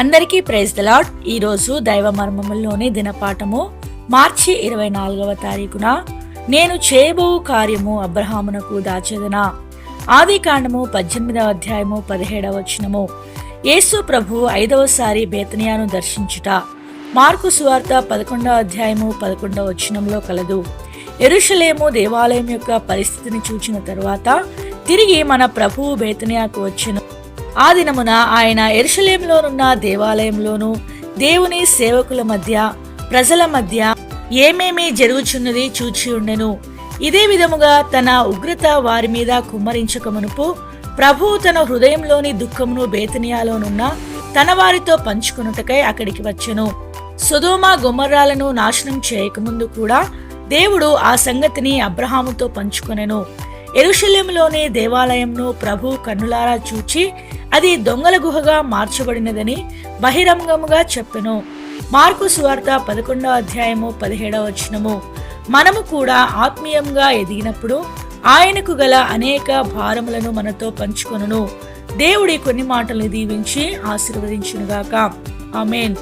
అందరికీ praise the lord. ఈరోజు దైవ మర్మముల్లోని దినపాఠము మార్చి 24వ తారీఖున నేను చేయబో కార్యము అబ్రహామునకు దాచేదనా. ఆది కాండము 18వ అధ్యాయము 17వ వచనము. యేసు ప్రభు 5వసారి బేతనియాను దర్శించుట మార్కు సువార్త 11వ అధ్యాయము 11వ వచనంలో కలదు. యెరూషలేము దేవాలయం యొక్క పరిస్థితిని చూచిన తరువాత తిరిగి మన ప్రభువు బేతనియాకు వచ్చెను. ఆ దినమున ఆయన యెరూషలేములోనున్న దేవాలయంలోను దేవుని సేవకుల మధ్య ప్రజల మధ్య ఏమేమి జరుగుచున్నది చూచి ఉండెను. ఇదే విధముగా తన ఉగ్రత వారి మీద కుమ్మరించకమునుపు ప్రభువు తన హృదయంలోని దుఃఖమును బేతనియాలోనున్న తన వారితో పంచుకొనుటకై అక్కడికి వచ్చెను. సొదొమ గొమొర్రాలను నాశనం చేయకముందు కూడా దేవుడు ఆ సంగతిని అబ్రహాముతో పంచుకొనెను. యెరూషలేములోని దేవాలయంను ప్రభు కన్నులారా చూచి అది దొంగల గుహగా మార్చబడినదని బహిరంగముగా చెప్పెను. మార్కు సువార్త 11వ అధ్యాయము 17వ వచనము. మనము కూడా ఆత్మీయంగా ఎదిగినప్పుడు ఆయనకు గల అనేక భారములను మనతో పంచుకొనును. దేవుడి కొన్ని మాటలు దీవించి ఆశీర్వదించునుగాక. ఆమేన్.